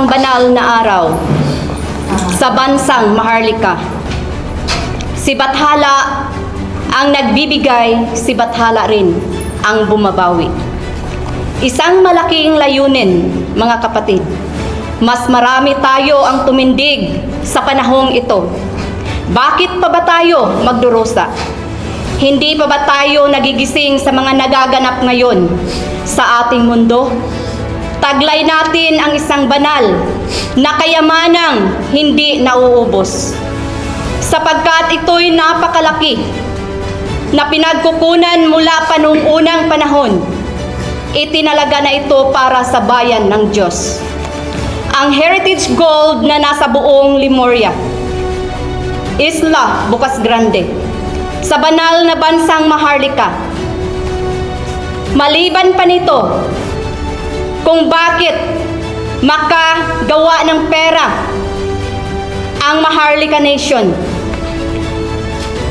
isang banal na araw sa bansang Maharlika. Si Bathala ang nagbibigay, si Bathala rin ang bumabawi. Isang malaking layunin, mga kapatid. Mas marami tayo ang tumindig sa panahong ito. Bakit pa ba tayo magdurusa? Hindi pa ba tayo nagigising sa mga nagaganap ngayon sa ating mundo? Taglay natin ang isang banal na kayamanang hindi nauubos. Sapagkat ito'y napakalaki na pinagkukunan mula pa noong unang panahon. Itinalaga na ito para sa bayan ng Diyos. Ang heritage gold na nasa buong Lemuria, Isla Bukas Grande, sa banal na bansang Maharlika. Maliban pa nito, kung bakit makagawa ng pera ang Maharlika Nation,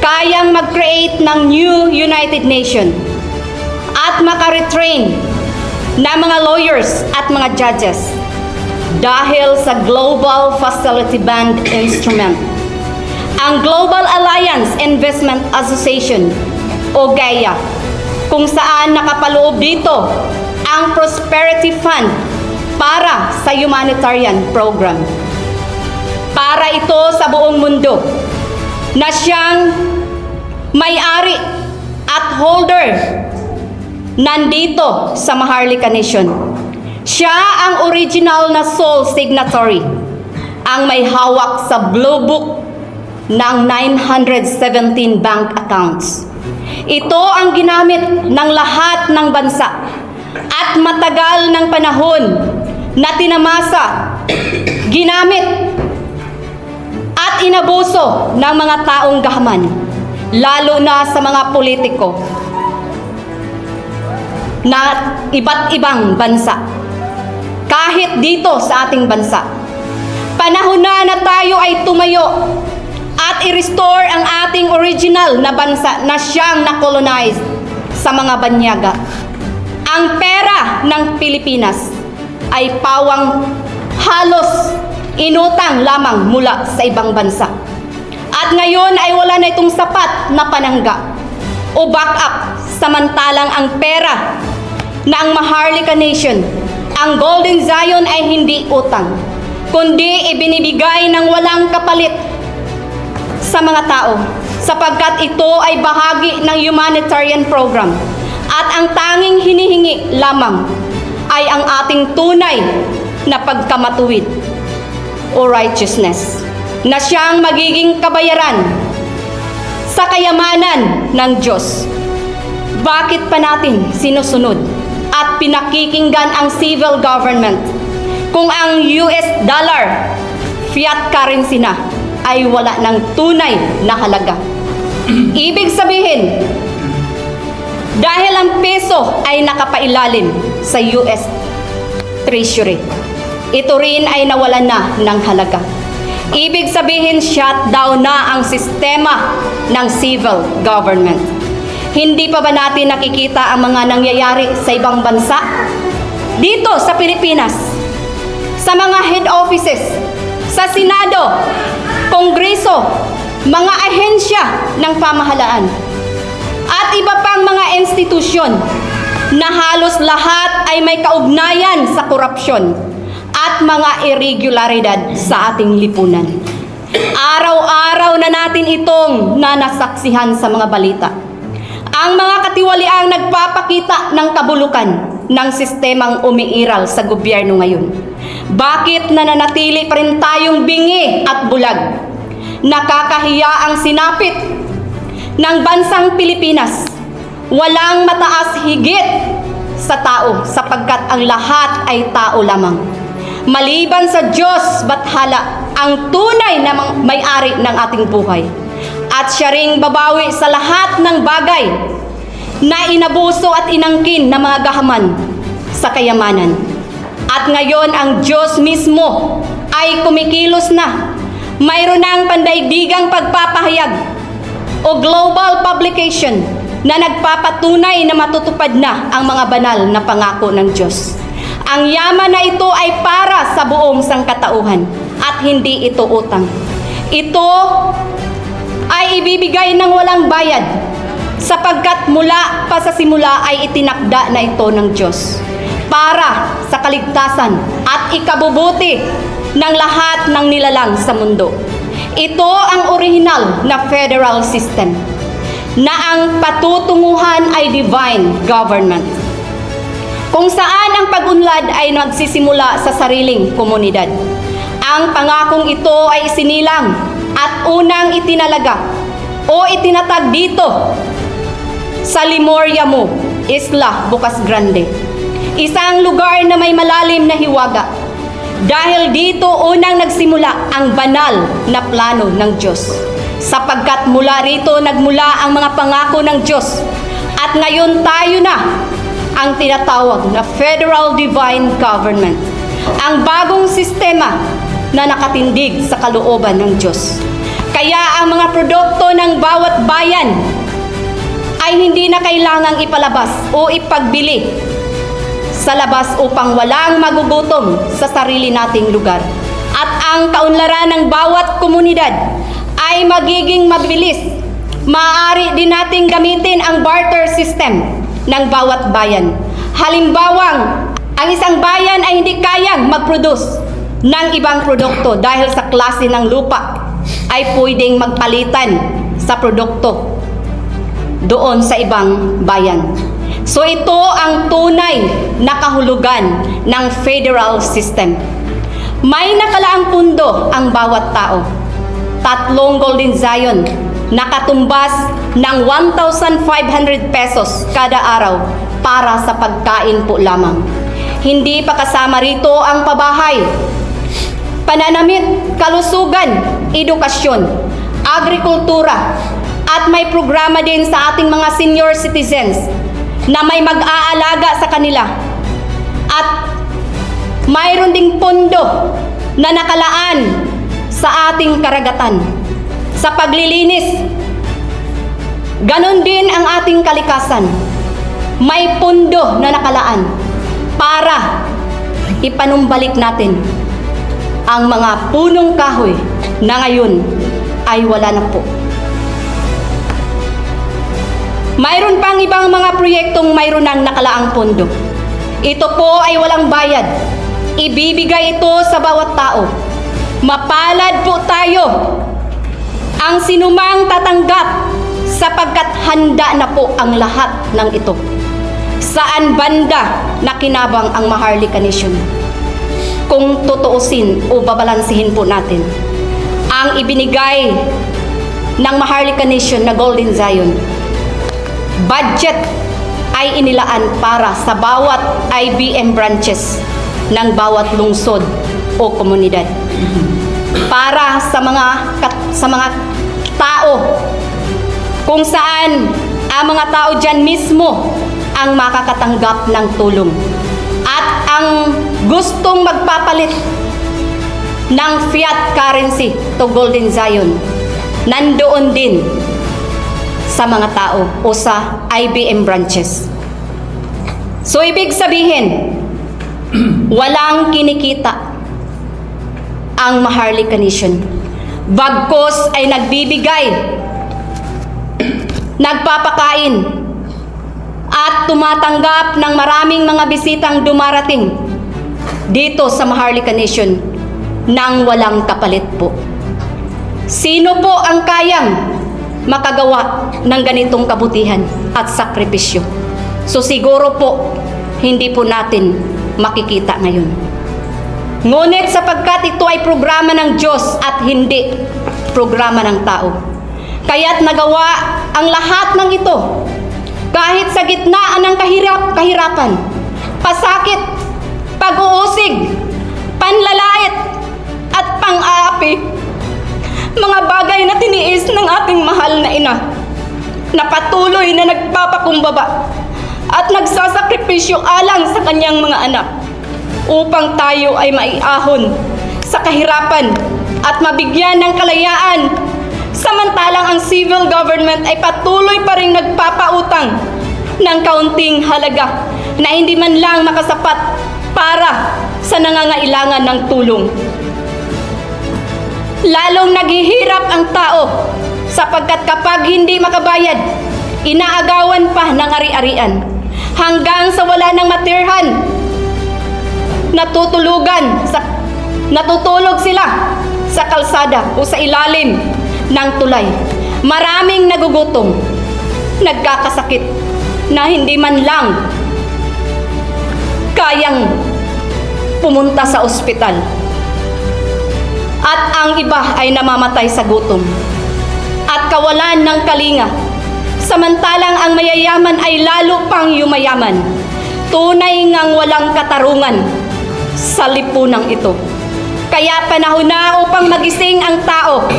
kayang mag-create ng new United Nation at makaretrain na mga lawyers at mga judges dahil sa Global Facility Band Instrument. Ang Global Alliance Investment Association o GAIA, kung saan nakapaloob dito ang Prosperity Fund para sa humanitarian program. Para ito sa buong mundo na siyang may-ari at holder nandito sa Maharlika Nation. Siya ang original na sole signatory, ang may hawak sa Blue Book ng 917 bank accounts. Ito ang ginamit ng lahat ng bansa at matagal ng panahon na tinamasa, ginamit at inabuso ng mga taong gahaman, lalo na sa mga politiko na iba't ibang bansa. Kahit dito sa ating bansa, panahon na tayo ay tumayo at i-restore ang ating original na bansa na siyang na-colonize sa mga banyaga. Ang pera ng Pilipinas ay pawang halos inutang lamang mula sa ibang bansa. At ngayon ay wala na itong sapat na panangga o backup, samantalang ang pera na ang Maharlika Nation, ang Golden Zion ay hindi utang, kundi ibinibigay ng walang kapalit sa mga tao, sapagkat ito ay bahagi ng humanitarian program at ang tanging hinihingi lamang ay ang ating tunay na pagkamatuwid o righteousness na siyang magiging kabayaran sa kayamanan ng Diyos. Bakit pa natin sinusunod at pinakikinggan ang civil government kung ang US dollar, fiat currency na, ay wala ng tunay na halaga? Ibig sabihin, dahil ang peso ay nakapailalim sa US Treasury, ito rin ay nawalan na ng halaga. Ibig sabihin, shutdown na ang sistema ng civil government. Hindi pa ba natin nakikita ang mga nangyayari sa ibang bansa? Dito sa Pilipinas, sa mga head offices, sa Senado, Kongreso, mga ahensya ng pamahalaan, at iba pang mga institusyon na halos lahat ay may kaugnayan sa korupsyon at mga irregularidad sa ating lipunan. Araw-araw na natin itong nanasaksihan sa mga balita. Ang mga katiwaliang nagpapakita ng kabulukan ng sistemang umiiral sa gobyerno ngayon. Bakit nananatili pa rin tayong bingi at bulag? Nakakahiya ang sinapit ng bansang Pilipinas. Walang mataas higit sa tao, sapagkat ang lahat ay tao lamang. Maliban sa Diyos, Bathala ang tunay na may-ari ng ating buhay. At siya ring babawi sa lahat ng bagay na inabuso at inangkin ng mga gahaman sa kayamanan. At ngayon ang Diyos mismo ay kumikilos na. Mayroon ng pandaigdigang pagpapahayag o global publication na nagpapatunay na matutupad na ang mga banal na pangako ng Diyos. Ang yaman na ito ay para sa buong sangkatauhan at hindi ito utang. Ito ay ibibigay ng walang bayad sapagkat mula pa sa simula ay itinakda na ito ng Diyos para sa kaligtasan at ikabubuti ng lahat ng nilalang sa mundo. Ito ang original na federal system na ang patutunguhan ay divine government, kung saan ang pag-unlad ay nagsisimula sa sariling komunidad. Ang pangakong ito ay isinilang at unang itinalaga o itinatag dito sa Limoriamo, Isla Bocas Grande, isang lugar na may malalim na hiwaga. Dahil dito unang nagsimula ang banal na plano ng Diyos, sapagkat mula rito nagmula ang mga pangako ng Diyos at ngayon tayo na ang tinatawag na Federal Divine Government, ang bagong sistema na nakatindig sa kalooban ng Diyos. Kaya ang mga produkto ng bawat bayan ay hindi na kailangang ipalabas o ipagbili sa labas upang walang magugutom sa sarili nating lugar. At ang kaunlaran ng bawat komunidad ay magiging mabilis. Maaari din nating gamitin ang barter system ng bawat bayan. Halimbawang, ang isang bayan ay hindi kayang mag-produce ng ibang produkto dahil sa klase ng lupa, ay pwedeng magpalitan sa produkto doon sa ibang bayan. So ito ang tunay na kahulugan ng federal system. May nakalaang pundo ang bawat tao. 3 golden Zion, nakatumbas ng 1,500 pesos kada araw para sa pagkain po lamang. Hindi pa kasama rito ang pabahay, pananamit, kalusugan, edukasyon, agrikultura, at may programa din sa ating mga senior citizens na may mag-aalaga sa kanila. At mayroon ding pondo na nakalaan sa ating karagatan sa paglilinis. Ganon din ang ating kalikasan. May pondo na nakalaan para ipanumbalik natin ang mga punong kahoy na ngayon ay wala na po. Mayroon pang ibang mga proyektong mayroon ng nakalaang pondo. Ito po ay walang bayad. Ibibigay ito sa bawat tao. Mapalad po tayo ang sinumang tatanggap sapagkat handa na po ang lahat ng ito. Saan banda nakinabang ang Maharlika Nation? Kung tutuusin o babalansihin po natin, ang ibinigay ng Maharlika Nation na Golden Zion, budget ay inilaan para sa bawat IBM branches ng bawat lungsod o komunidad. Para sa mga tao kung saan ang mga tao dyan mismo ang makakatanggap ng tulong. At ang gustong magpapalit ng fiat currency to Golden Zion, nandoon din sa mga tao o sa IBM branches. So ibig sabihin, walang kinikita ang Maharlika Nation. Bagkos ay nagbibigay, nagpapakain, at tumatanggap ng maraming mga bisitang dumarating dito sa Maharlika Nation nang walang kapalit po. Sino po ang kayang makagawa ng ganitong kabutihan at sakripisyo? So siguro po, hindi po natin makikita ngayon. Ngunit sapagkat ito ay programa ng Diyos at hindi programa ng tao, kaya't nagawa ang lahat ng ito kahit sa gitnaan ng kahirapan, pasakit, pag-uusig, panlalait, at pang-aapi. Mga bagay na tiniis ng ating mahal na ina, na patuloy na nagpapakumbaba at nagsasakripisyo alang sa kanyang mga anak upang tayo ay maiahon sa kahirapan at mabigyan ng kalayaan. Samantalang ang civil government ay patuloy pa rin nagpapautang ng kaunting halaga na hindi man lang makasapat para sa nangangailangan ng tulong. Lalong naghihirap ang tao sapagkat kapag hindi makabayad, inaagawan pa ng ari-arian hanggang sa wala ng matirhan. Natutulog sila sa kalsada o sa ilalim ng tulay. Maraming nagugutom, nagkakasakit na hindi man lang kayang pumunta sa ospital. At ang iba ay namamatay sa gutom at kawalan ng kalinga. Samantalang ang mayayaman ay lalo pang yumayaman. Tunay ngang walang katarungan sa lipunang ito. Kaya panahon na upang magising ang tao,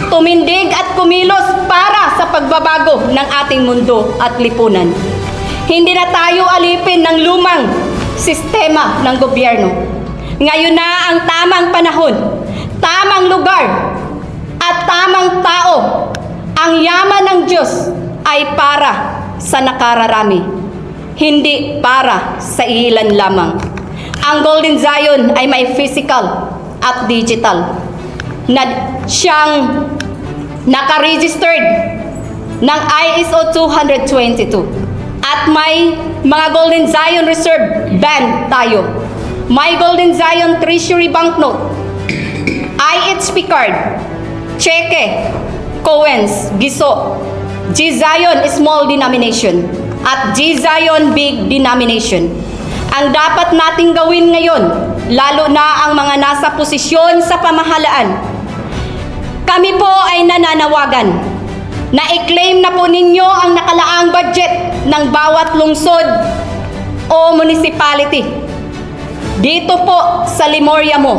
tumindig at kumilos para sa pagbabago ng ating mundo at lipunan. Hindi na tayo alipin ng lumang sistema ng gobyerno. Ngayon na ang tamang panahon, tamang lugar, at tamang tao. Ang yaman ng Diyos ay para sa nakararami, hindi para sa ilan lamang. Ang Golden Zion ay may physical at digital na siyang naka-registered ng ISO 222 at may mga Golden Zion Reserve Band tayo. May Golden Zion Treasury Banknote, IHP card, cheque, coins, giso, G-Zion Small Denomination at G-Zion Big Denomination. Ang dapat nating gawin ngayon, lalo na ang mga nasa posisyon sa pamahalaan, kami po ay nananawagan na i-claim na po ninyo ang nakalaang budget ng bawat lungsod o municipality. Dito po sa Limoriamo,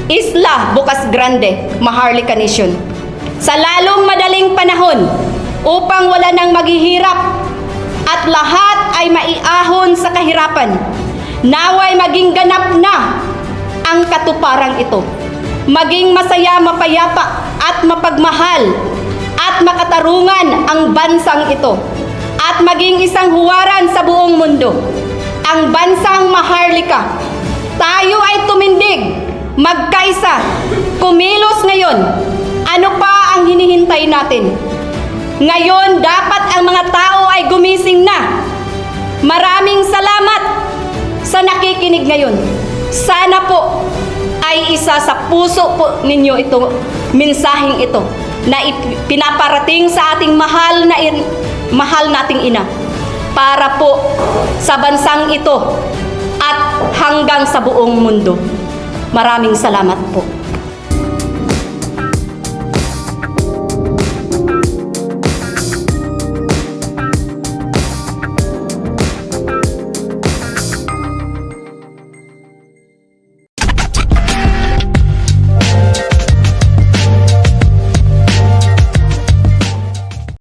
Isla Bocas Grande, Maharlika Nation. Sa lalong madaling panahon upang wala nang maghihirap at lahat ay maiahon sa kahirapan. Naway maging ganap na ang katuparang ito. Maging masaya, mapayapa at mapagmahal at makatarungan ang bansang ito. At maging isang huwaran sa buong mundo. Ang bansang Maharlika. Tayo ay tumindig, magkaisa, kumilos ngayon. Ano pa ang hinihintay natin? Ngayon, dapat ang mga tao ay gumising na. Maraming salamat sa nakikinig ngayon. Sana po ay isa sa puso po ninyo ito, mensaheng ito, na pinaparating sa ating mahal nating ina, para po sa bansang ito at hanggang sa buong mundo. Maraming salamat po.